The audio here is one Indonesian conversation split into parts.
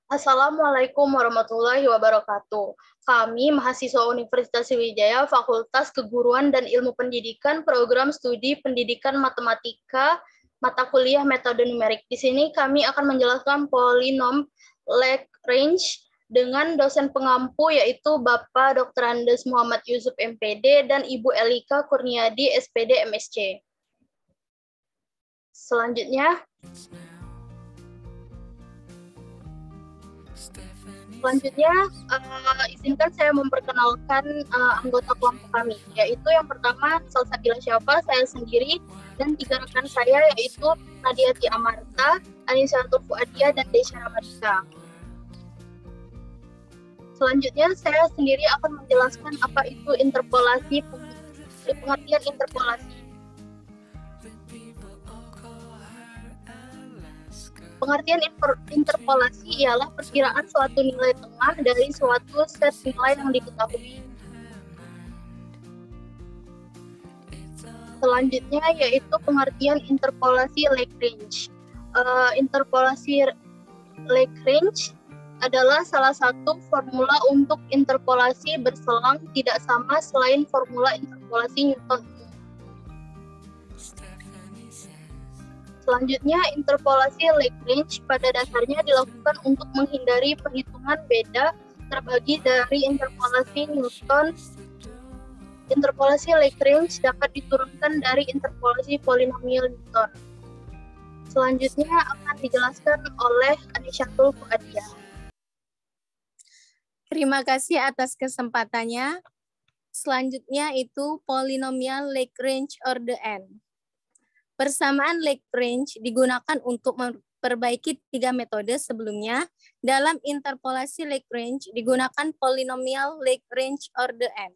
Assalamualaikum warahmatullahi wabarakatuh. Kami mahasiswa Universitas Sriwijaya, Fakultas Keguruan dan Ilmu Pendidikan, Program Studi Pendidikan Matematika, mata kuliah metode numerik. Di sini kami akan menjelaskan polinom Lagrange dengan dosen pengampu yaitu Bapak Dr. Andes Muhammad Yusuf MPD dan Ibu Elika Kurniadi SPD MSc. Selanjutnya, izinkan saya memperkenalkan anggota kelompok kami, yaitu yang pertama Salsabila Syafa, saya sendiri, dan 3 rekan saya, yaitu Nadiati Amarta, Anisatul Fuadia, dan Desya Ramadika. Selanjutnya, saya sendiri akan menjelaskan apa itu interpolasi, pengertian interpolasi. Pengertian interpolasi ialah perkiraan suatu nilai tengah dari suatu set nilai yang diketahui. Selanjutnya yaitu pengertian interpolasi Lagrange. Interpolasi Lagrange adalah salah satu formula untuk interpolasi berselang tidak sama selain formula interpolasi Newton. Selanjutnya, interpolasi Lagrange pada dasarnya dilakukan untuk menghindari perhitungan beda terbagi dari interpolasi Newton. Interpolasi Lagrange dapat diturunkan dari interpolasi polinomial Newton. Selanjutnya akan dijelaskan oleh Anisatul Fuadia. Terima kasih atas kesempatannya. Selanjutnya itu polinomial Lagrange order n. Persamaan Lagrange digunakan untuk memperbaiki 3 metode sebelumnya. Dalam interpolasi Lagrange digunakan polinomial Lagrange order n.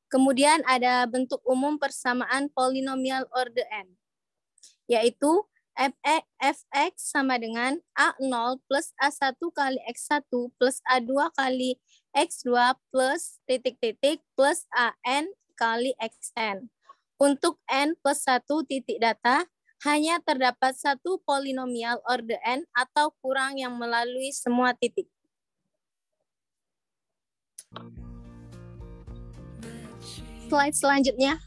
Kemudian ada bentuk umum persamaan polinomial order n, yaitu fx sama dengan A0 plus A1 kali X1 plus A2 kali X2 plus titik-titik plus AN kali XN. Untuk n plus 1 titik data, hanya terdapat satu polinomial order n atau kurang yang melalui semua titik. Slide selanjutnya.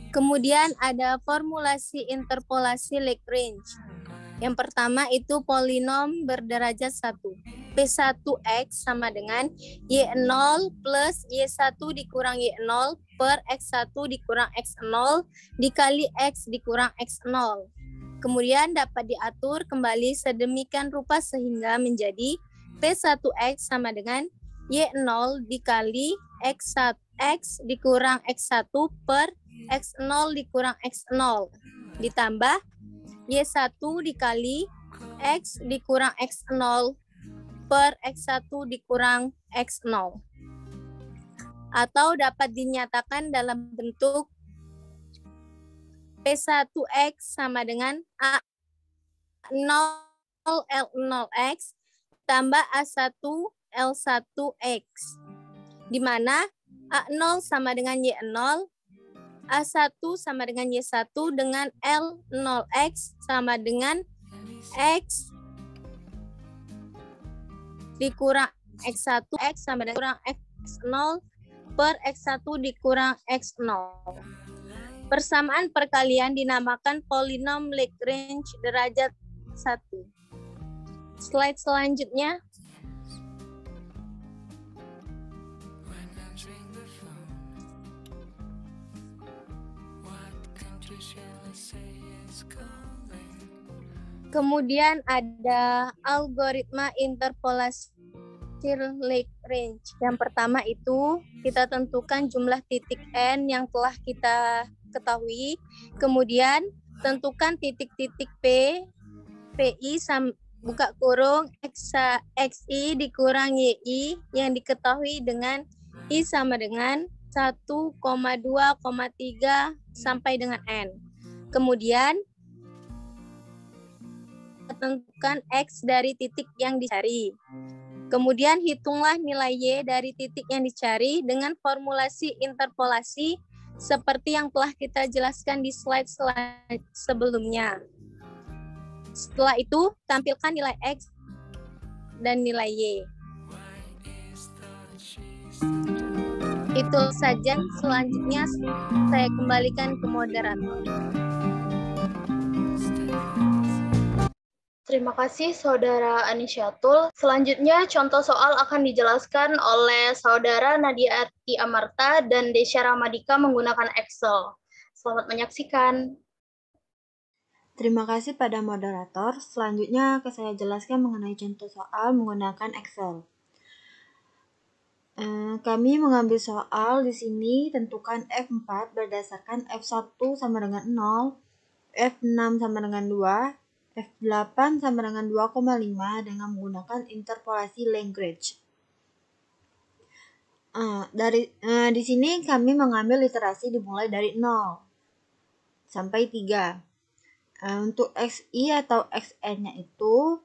Kemudian ada formulasi interpolasi Lagrange. Yang pertama itu polinom berderajat 1. P1X sama dengan Y0 plus Y1 dikurang Y0 per X1 dikurang X0 dikali X dikurang X0. Kemudian dapat diatur kembali sedemikian rupa sehingga menjadi P1X sama dengan Y0 dikali X1, X dikurang X1 per X0 dikurang X0 ditambah Y1 dikali X dikurang X0 per X1 dikurang X0. Atau dapat dinyatakan dalam bentuk P1X sama dengan A0L0X tambah A1 L1X. Di mana A0 sama dengan Y0, A1 sama dengan Y1 dengan L0X sama dengan X dikurang X1, X sama dengan kurang X0 per X1 dikurang X0. Persamaan perkalian dinamakan polinom Lagrange derajat 1. Slide selanjutnya. Kemudian ada algoritma interpolasi Lagrange. Yang pertama itu kita tentukan jumlah titik n yang telah kita ketahui. Kemudian tentukan titik-titik P, PI buka kurung XI dikurang YI yang diketahui dengan I sama dengan 1,2,3 sampai dengan N. Kemudian tentukan X dari titik yang dicari. Kemudian hitunglah nilai Y dari titik yang dicari dengan formulasi interpolasi seperti yang telah kita jelaskan di slide sebelumnya. Setelah itu, tampilkan nilai X dan nilai Y. Itu saja, selanjutnya saya kembalikan ke moderator. Terima kasih Saudara Anisyatul. Selanjutnya contoh soal akan dijelaskan oleh Saudara Nadia Ati Amarta dan Desya Ramadika menggunakan Excel. Selamat menyaksikan. Terima kasih pada moderator. Selanjutnya akan saya jelaskan mengenai contoh soal menggunakan Excel. Kami mengambil soal di sini, tentukan F4 berdasarkan F1 sama dengan 0, F6 sama dengan 2, F8 sama dengan 2,5 dengan menggunakan interpolasi Lagrange. Di sini kami mengambil iterasi dimulai dari 0 sampai 3. Untuk XI atau XN-nya itu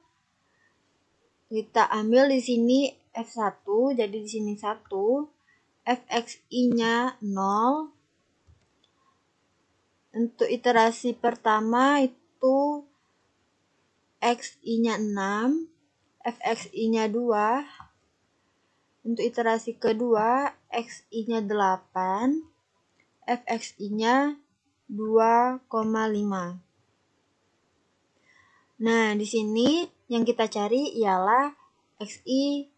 kita ambil di sini F1, jadi di sini 1, Fxi-nya 0. Untuk iterasi pertama itu Xi-nya 6, Fxi-nya 2. Untuk iterasi kedua Xi-nya 8, Fxi-nya 2,5. Nah, di sini yang kita cari ialah Xi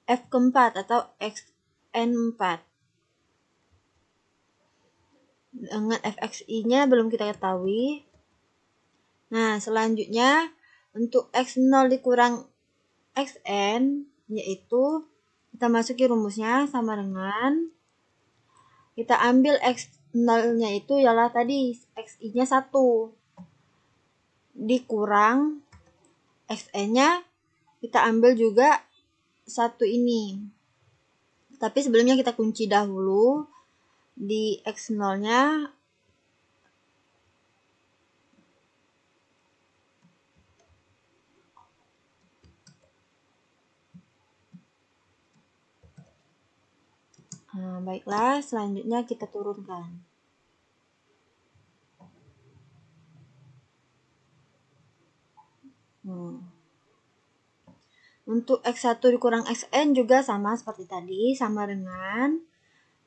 F keempat atau Xn4. Dengan Fxi-nya belum kita ketahui. Nah, selanjutnya untuk X0 dikurang Xn, yaitu kita masuki rumusnya sama dengan kita ambil X0-nya itu ialah tadi Xi-nya 1 dikurang Xn-nya kita ambil juga 1 ini. Tapi sebelumnya kita kunci dahulu di X0-nya. Nah, baiklah, selanjutnya kita turunkan. Untuk X1 dikurang Xn juga sama seperti tadi, sama dengan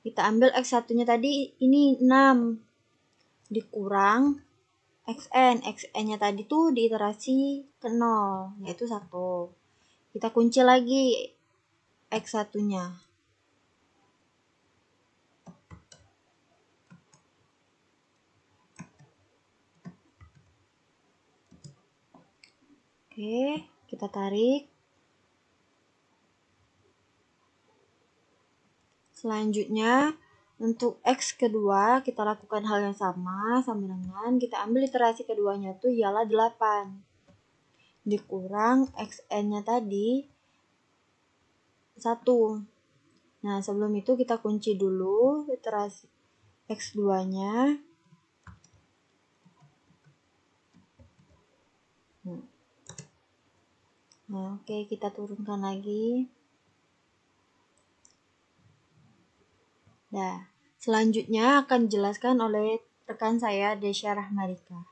kita ambil X1-nya tadi ini 6 dikurang Xn. Xn-nya tadi tuh diiterasi ke 0, yaitu 1. Kita kunci lagi X1-nya. Oke, kita tarik. Selanjutnya, untuk X kedua, kita lakukan hal yang sama dengan kita ambil iterasi keduanya itu ialah 8. Dikurang Xn-nya tadi 1. Nah, sebelum itu kita kunci dulu iterasi X2-nya. Nah, oke, kita turunkan lagi. Nah, selanjutnya akan dijelaskan oleh rekan saya, Desya Ramadika.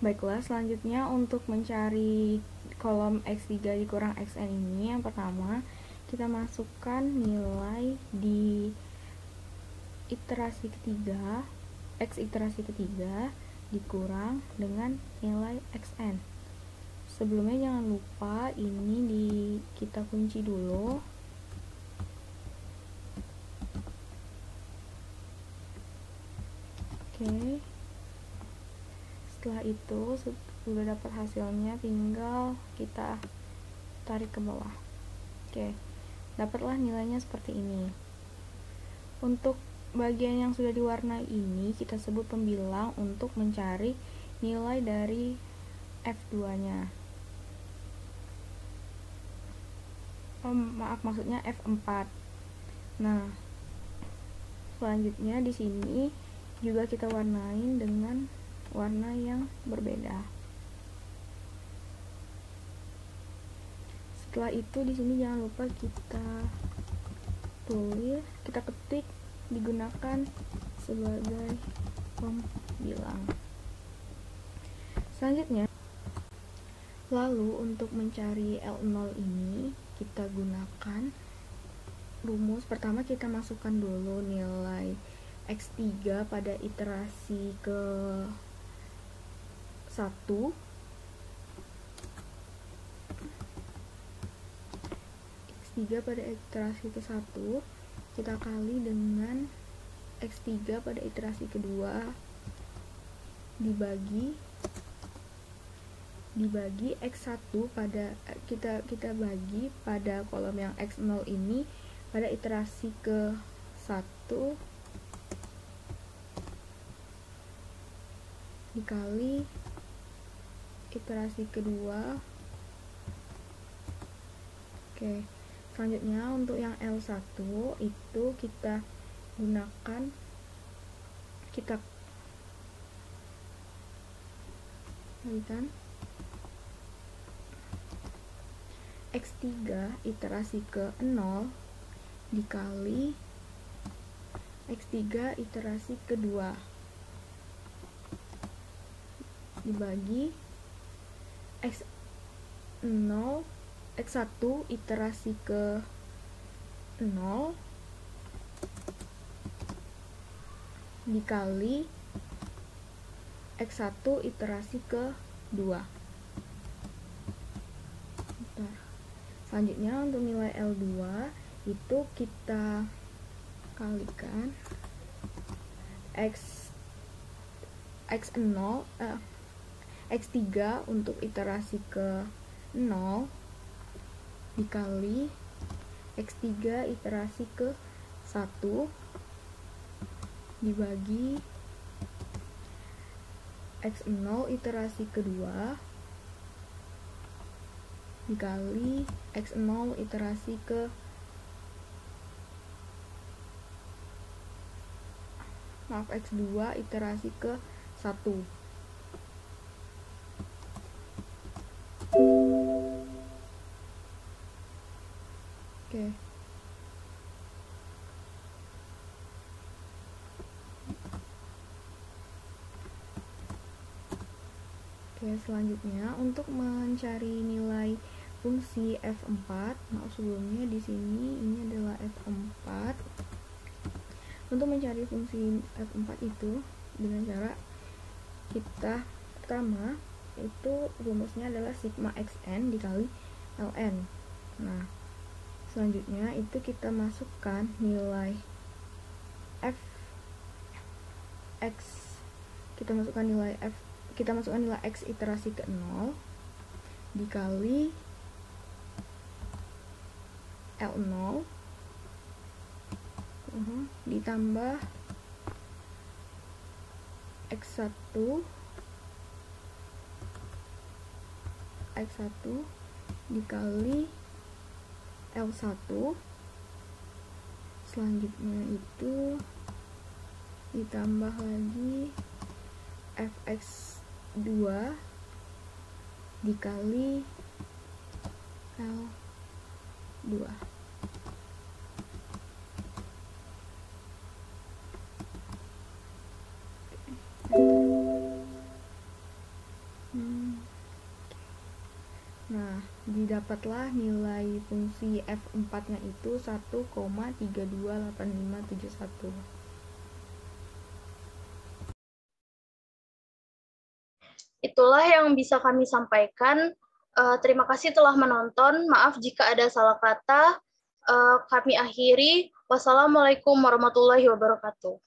Baiklah, selanjutnya untuk mencari kolom X3 dikurang Xn ini, yang pertama kita masukkan nilai di iterasi ketiga, X iterasi ketiga dikurang dengan nilai Xn. Sebelumnya jangan lupa ini kita kunci dulu. Oke. Setelah itu sudah dapat hasilnya, tinggal kita tarik ke bawah. Oke. Dapatlah nilainya seperti ini. Untuk bagian yang sudah diwarnai ini kita sebut pembilang untuk mencari nilai dari F2-nya. Maksudnya F4. Nah, selanjutnya di sini juga kita warnain dengan warna yang berbeda. Setelah itu di sini jangan lupa kita tulis, kita ketik, digunakan sebagai pembilang. Selanjutnya, lalu untuk mencari L0 ini kita gunakan rumus. Pertama kita masukkan dulu nilai X3 pada iterasi ke 1. X3 pada iterasi ke 1 kita kali dengan X3 pada iterasi kedua dibagi X1 pada kita bagi pada kolom yang X0 ini pada iterasi ke 1 dikali iterasi kedua. Oke, selanjutnya untuk yang L1 itu kita gunakan, kita kalikan X3 iterasi ke 0 dikali X3 iterasi kedua dibagi X1 iterasi ke 0 dikali X1 iterasi ke 2. Selanjutnya untuk nilai L2 itu kita kalikan X3 untuk iterasi ke 0 dikali X3 iterasi ke 1 dibagi X0 iterasi kedua dikali X0 iterasi ke X2 iterasi ke 1. Oke. Selanjutnya untuk mencari nilai fungsi F4, sebelumnya di sini ini adalah F4. Untuk mencari fungsi F4 itu dengan cara kita pertama itu rumusnya adalah sigma xn dikali ln. Nah, selanjutnya itu kita masukkan nilai kita masukkan nilai X iterasi ke 0 dikali L0 ditambah X1 dikali L1. Selanjutnya itu ditambah lagi Fx2 dikali L2. Nah, didapatlah nilai fungsi F4-nya itu 1,328571. Itulah yang bisa kami sampaikan. Terima kasih telah menonton. Maaf jika ada salah kata. Kami akhiri. Wassalamualaikum warahmatullahi wabarakatuh.